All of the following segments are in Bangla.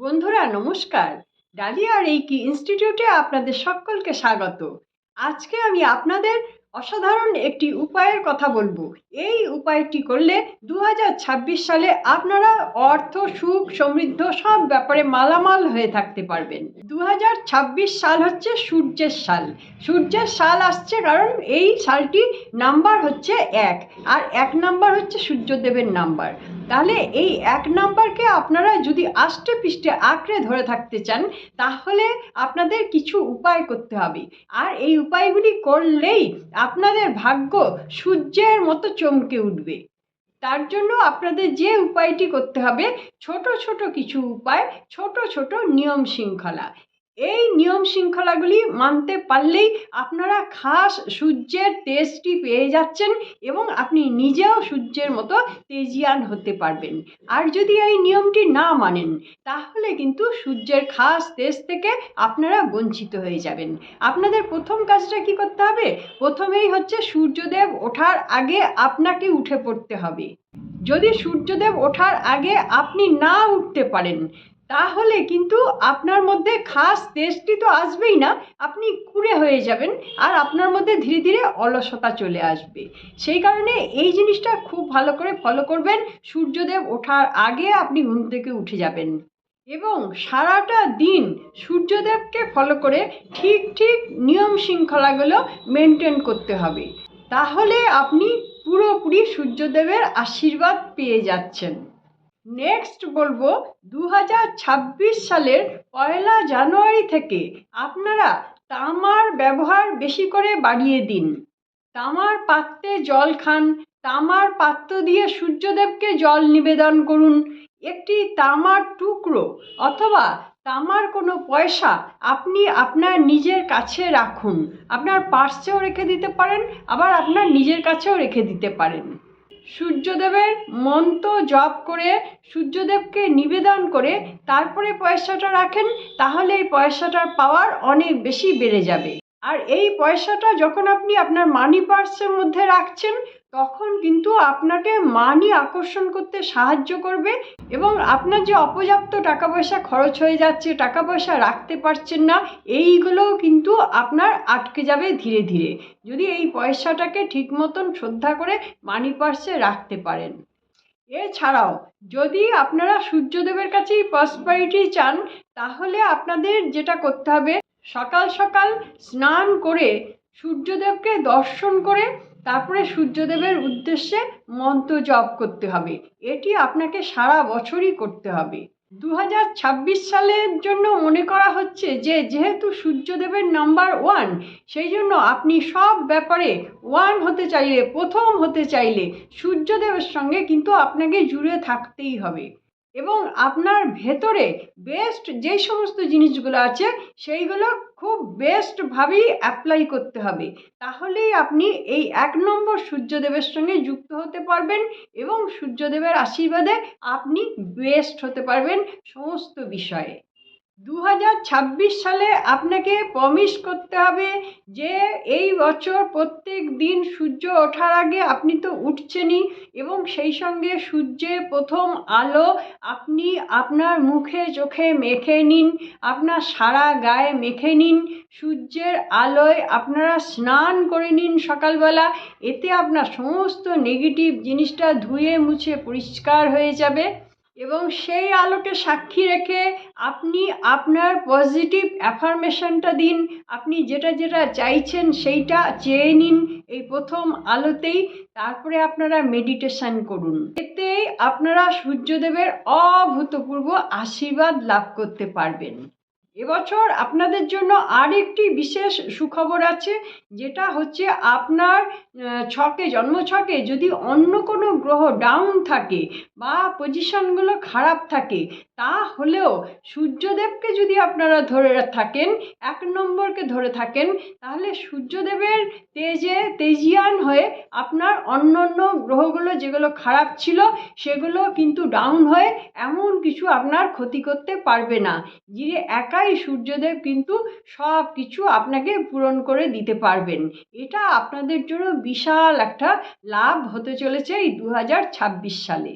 বন্ধুরা নমস্কার। ডালিয়া রেইকি ইনস্টিটিউটে আপনাদের সকলকে স্বাগত। আজকে আমি আপনাদের অসাধারণ একটি উপায়ের কথা বলবো। এই উপায়টি করলে 2026 সালে আপনারা অর্থ, সুখ, সমৃদ্ধ সব ব্যাপারে মালামাল হয়ে থাকতে পারবেন। 2026 সাল হচ্ছে সূর্যের সাল। সূর্যের সাল আসছে কারণ এই সালটি নাম্বার হচ্ছে 1, আর 1 নাম্বার হচ্ছে সূর্যদেবের নাম্বার। তাহলে এই 1 নাম্বারকে আপনারা যদি আষ্টে পৃষ্ঠে আঁকড়ে ধরে থাকতে চান, তাহলে আপনাদের কিছু উপায় করতে হবে। আর এই উপায়গুলি করলেই আপনাদের ভাগ্য সূর্যের মতো চমকে উঠবে। তার জন্য আপনাদের যে উপায়টি করতে হবে, ছোট ছোট কিছু উপায়, ছোট ছোট নিয়ম শৃঙ্খলা। এই নিয়ম শৃঙ্খলাগুলি মানতে পারলেই আপনারা খাস সূর্যের তেজটি পেয়ে যাচ্ছেন এবং আপনি নিজেও সূর্যের মতো তেজিয়ান হতে পারবেন। আর যদি এই নিয়মটি না মানেন, তাহলে কিন্তু সূর্যের খাস তেজ থেকে আপনারা বঞ্চিত হয়ে যাবেন। আপনাদের প্রথম কাজটা কি করতে হবে? প্রথমেই হচ্ছে সূর্যদেব ওঠার আগে আপনাকে উঠে পড়তে হবে। যদি সূর্যদেব ওঠার আগে আপনি না উঠতে পারেন, তাহলে কিন্তু আপনার মধ্যে খাস তেজটি তো আসবেই না, আপনি কুঁড়ে হয়ে যাবেন আর আপনার মধ্যে ধীরে ধীরে অলসতা চলে আসবে। সেই কারণে এই জিনিসটা খুব ভালো করে ফলো করবেন। সূর্যদেব ওঠার আগে আপনি ঘুম থেকে উঠে যাবেন এবং সারাটা দিন সূর্যদেবকে ফলো করে ঠিক ঠিক নিয়ম শৃঙ্খলাগুলো মেনটেন করতে হবে। তাহলে আপনি পুরোপুরি সূর্যদেবের আশীর্বাদ পেয়ে যাচ্ছেন। নেক্সট বলবো, 2026 সালের 1 জানুয়ারি থেকে আপনারা তামার ব্যবহার বেশি করে বাড়িয়ে দিন। তামার পাত্রে জল খান, তামার পাত্র দিয়ে সূর্যদেবকে জল নিবেদন করুন। একটি তামার টুকরো অথবা তামার কোনো পয়সা আপনি আপনার নিজের কাছে রাখুন। আপনার পার্সেও রেখে দিতে পারেন, আবার আপনার নিজের কাছেও রেখে দিতে পারেন। সূর্যদেবের মন্ত্র জপ করে সূর্যদেবকে নিবেদন করে তারপরে পয়সাটা রাখেন, তাহলে এই পয়সাটার পাওয়ার অনেক বেশি বেড়ে যাবে। আর এই পয়সাটা যখন আপনি আপনার মানি পার্সের মধ্যে রাখছেন, তখন কিন্তু আপনাকে মানি আকর্ষণ করতে সাহায্য করবে এবং আপনার যে অপর্যাপ্ত টাকা পয়সা খরচ হয়ে যাচ্ছে, টাকা পয়সা রাখতে পারছেন না, এইগুলোও কিন্তু আপনার আটকে যাবে ধীরে ধীরে, যদি এই পয়সাটাকে ঠিক মতন শ্রদ্ধা করে মানি পার্সে রাখতে পারেন। এছাড়াও যদি আপনারা সূর্যদেবের কাছেই প্রসপারিটি চান, তাহলে আপনাদের যেটা করতে হবে, সকাল সকাল স্নান করে সূর্যদেবকে দর্শন করে তারপরে সূর্যদেবের উদ্দেশ্যে মন্ত্র জপ করতে হবে। এটি আপনাকে সারা বছরই করতে হবে। 2026 সালের জন্য মনে করা হচ্ছে যে যেহেতু সূর্যদেবের নাম্বার 1, সেই জন্য আপনি সব ব্যাপারে 1 হতে চাইলে, প্রথম হতে চাইলে সূর্যদেবের সঙ্গে কিন্তু আপনাকে জুড়ে থাকতেই হবে এবং আপনার ভেতরে বেস্ট যেই সমস্ত জিনিসগুলো আছে সেইগুলো খুব বেস্টভাবেই অ্যাপ্লাই করতে হবে। তাহলেই আপনি এই 1 নম্বর সূর্যদেবের সঙ্গে যুক্ত হতে পারবেন এবং সূর্যদেবের আশীর্বাদে আপনি বেস্ট হতে পারবেন সমস্ত বিষয়ে। 2026 সালে আপনাকে প্রমিস করতে হবে যে এই বছর প্রত্যেক দিন সূর্য ওঠার আগে আপনি তো উঠছেনই, এবং সেই সঙ্গে সূর্যের প্রথম আলো আপনি আপনার মুখে চোখে মেখে নিন, আপনার সারা গায়ে মেখে নিন। সূর্যের আলোয় আপনারা স্নান করে নিন সকালবেলা। এতে আপনার সমস্ত নেগেটিভ জিনিসটা ধুয়ে মুছে পরিষ্কার হয়ে যাবে এবং সেই আলোকে সাক্ষী রেখে আপনি আপনার পজিটিভ অ্যাফার্মেশনটা দিন। আপনি যেটা যেটা চাইছেন সেইটা চেয়ে নিন এই প্রথম আলোতেই। তারপরে আপনারা মেডিটেশন করুন। এতে আপনারা সূর্যদেবের অভূতপূর্ব আশীর্বাদ লাভ করতে পারবেন। এবছর আপনাদের জন্য আরেকটি বিশেষ সুখবর আছে, যেটা হচ্ছে আপনার ছকে, জন্মছকে যদি অন্য কোনো গ্রহ ডাউন থাকে বা পজিশনগুলো খারাপ থাকে, তাহলেও সূর্যদেবকে যদি আপনারা ধরে থাকেন, 1 নম্বরকে ধরে থাকেন, তাহলে সূর্যদেবের তেজে তেজিয়ান হয়ে আপনার অন্য অন্য গ্রহগুলো যেগুলো খারাপ ছিল সেগুলো কিন্তু ডাউন হয়ে এমন কিছু আপনার ক্ষতি করতে পারবে না। যিনি একাই সূর্যদেব কিন্তু সব কিছু আপনাকে পূরণ করে দিতে পারবেন। এটা আপনাদের জন্য বিশাল একটা লাভ হতে চলেছে এই 2026 সালে।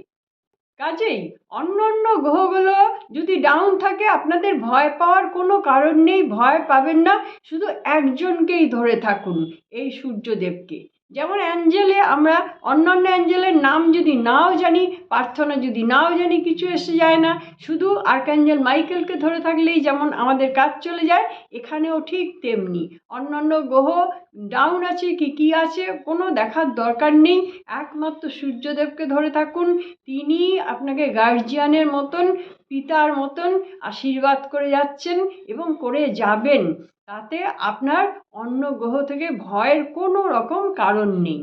কাজেই অন্য অন্য গ্রহগুলো যদি ডাউন থাকে আপনাদের ভয় পাওয়ার কোনো কারণ নেই, ভয় পাবেন না। শুধু একজনকেই ধরে থাকুন, এই সূর্যদেবকে। যেমন অ্যাঞ্জেলে আমরা অন্যান্য অ্যাঞ্জেলের নাম যদি নাও জানি, প্রার্থনা যদি নাও জানি, কিছু এসে যায় না। শুধু আর্কাঞ্জেল মাইকেলকে ধরে থাকলেই যেমন আমাদের কাজ চলে যায়, এখানেও ঠিক তেমনি। অন্যান্য গ্রহ ডাউন আছে কি আছে কোনো দেখার দরকার নেই, একমাত্র সূর্যদেবকে ধরে থাকুন। তিনি আপনাকে গার্জিয়ানের মতন, পিতার মতন আশীর্বাদ করে যাচ্ছেন এবং করে যাবেন। তাতে আপনার অন্য গ্রহ থেকে ভয়ের কোনো রকম কারণ নেই।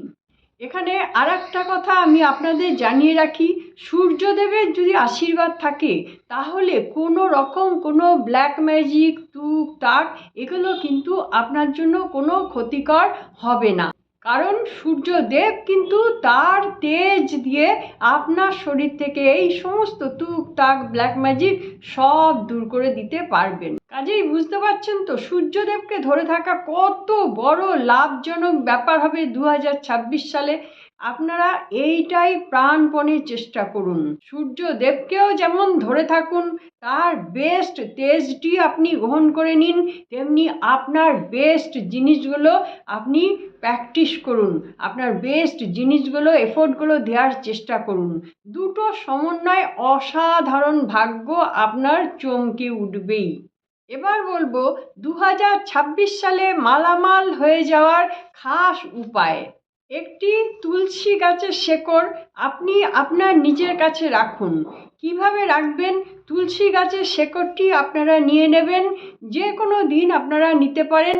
এখানে আর একটা কথা আমি আপনাদের জানিয়ে রাখি, সূর্যদেবের যদি আশীর্বাদ থাকে তাহলে কোনো রকম কোনো ব্ল্যাক ম্যাজিক, তুক তাক এগুলো কিন্তু আপনার জন্য কোনো ক্ষতিকর হবে না। কারণ সূর্যদেব কিন্তু তার তেজ দিয়ে আপনার শরীর থেকে এই সমস্ত তুক তাক ব্ল্যাক ম্যাজিক সব দূর করে দিতে পারবেন। কাজেই বুঝতে পারছেন তো সূর্যদেবকে ধরে থাকা কত বড় লাভজনক ব্যাপার হবে 2026 সালে। আপনারা এইটাই প্রাণপণে চেষ্টা করুন, সূর্যদেবকেও যেমন ধরে থাকুন, তার বেস্ট তেজটি আপনি গ্রহণ করে নিন, তেমনি আপনার বেস্ট জিনিসগুলো আপনি প্র্যাকটিস করুন, আপনার বেস্ট জিনিসগুলো এফোর্টগুলো দেওয়ার চেষ্টা করুন। দুটো সমন্বয় অসাধারণ ভাগ্য আপনার চমকে উঠবেই। এবার বলবো 2026 সালে মালামাল হয়ে যাওয়ার খাস উপায়। একটি তুলসী গাছের শেকড় আপনি আপনার নিজের কাছে রাখুন। কিভাবে রাখবেন? তুলসী গাছের শেকড়টি আপনারা নিয়ে নেবেন, যে কোনো দিন আপনারা নিতে পারেন।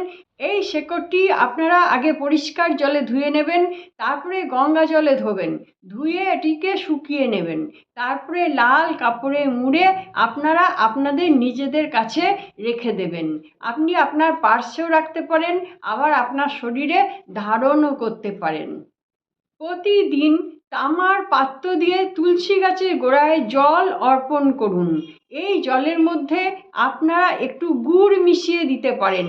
এই শেকড়টি আপনারা আগে পরিষ্কার জলে ধুয়ে নেবেন, তারপরে গঙ্গা জলে ধোবেন, ধুয়ে এটিকে শুকিয়ে নেবেন, তারপরে লাল কাপড়ে মুড়ে আপনারা আপনাদের নিজেদের কাছে রেখে দেবেন। আপনি আপনার পার্সেও রাখতে পারেন, আবার আপনার শরীরে ধারণও করতে পারেন। প্রতিদিন তামার পাত্র দিয়ে তুলসী গাছের গোড়ায় জল অর্পণ করুন। এই জলের মধ্যে আপনারা একটু গুড় মিশিয়ে দিতে পারেন,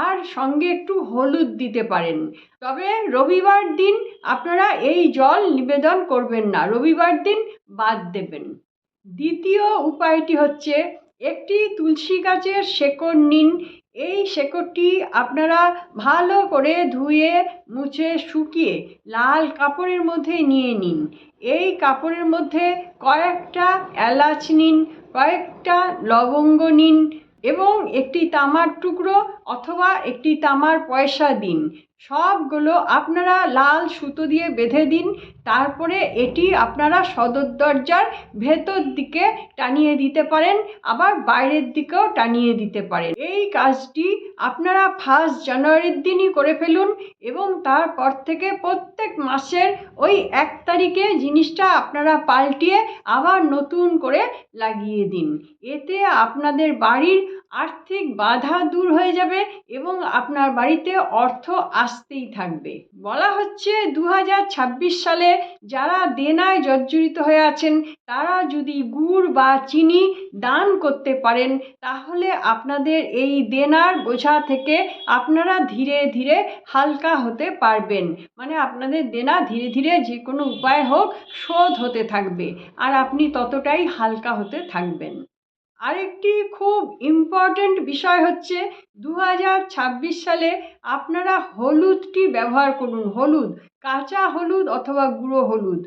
আর সঙ্গে একটু হলুদ দিতে পারেন। তবে রবিবার দিন আপনারা এই জল নিবেদন করবেন না, রবিবার দিন বাদ দেবেন। দ্বিতীয় উপায়টি হচ্ছে, একটি তুলসী গাছের শেকড় নিন। এই শেকড়টি আপনারা ভালো করে ধুয়ে মুছে শুকিয়ে লাল কাপড়ের মধ্যে নিয়ে নিন। এই কাপড়ের মধ্যে কয়েকটা এলাচ নিন, কয়েকটা লবঙ্গ নিন এবং একটি তামার টুকরো অথবা একটি তামার পয়সা দিন। সবগুলো আপনারা লাল সুতো দিয়ে বেঁধে দিন। তারপরে এটি আপনারা সদর দরজার ভেতর দিকে টানিয়ে দিতে পারেন, আবার বাইরের দিকেও টানিয়ে দিতে পারেন। এই কাজটি আপনারা 1 জানুয়ারির দিনই করে ফেলুন এবং তারপর থেকে প্রত্যেক মাসের ওই 1 তারিখে জিনিসটা আপনারা পাল্টিয়ে আবার নতুন করে লাগিয়ে দিন। এতে আপনাদের বাড়ির আর্থিক বাধা দূর হয়ে যাবে এবং আপনার বাড়িতে অর্থ আসতেই থাকবে। বলা হচ্ছে 2026 সালে যারা দেনায় জর্জরিত হয়ে আছেন তারা যদি গুড় বা চিনি দান করতে পারেন তাহলে আপনাদের এই দেনার বোঝা থেকে আপনারা ধীরে ধীরে হালকা হতে পারবেন। মানে আপনাদের দেনা ধীরে ধীরে যে কোনো উপায় হোক শোধ হতে থাকবে, আর আপনি ততটাই হালকা হতে থাকবেন। আরেকটি খুব ইম্পর্ট্যান্ট বিষয় হচ্ছে 2026 সালে আপনারা হলুদটি ব্যবহার করুন। হলুদ, কাঁচা হলুদ অথবা গুঁড়ো হলুদ।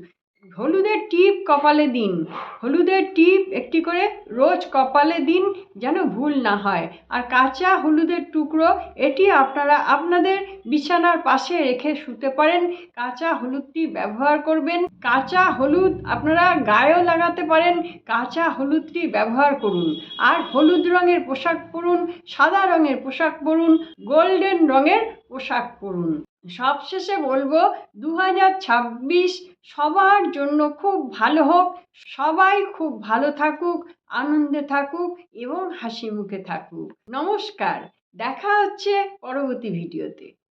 হলুদের টিপ কপালে দিন, হলুদের টিপ একটি করে রোজ কপালে দিন যেন ভুল না হয়। আর কাঁচা হলুদের টুকরো এটি আপনারা আপনাদের বিছানার পাশে রেখে শুতে পারেন। কাঁচা হলুদটি ব্যবহার করবেন। কাঁচা হলুদ আপনারা গায়েও লাগাতে পারেন, কাঁচা হলুদটি ব্যবহার করুন। আর হলুদ রঙের পোশাক পরুন, সাদা রঙের পোশাক পরুন, গোল্ডেন রঙের পোশাক পরুন। সবশেষে বলবো 2026 সবার জন্য খুব ভালো হোক, সবাই খুব ভালো থাকুক, আনন্দে থাকুক এবং হাসি মুখে থাকুক। নমস্কার, দেখা হচ্ছে পরবর্তী ভিডিওতে।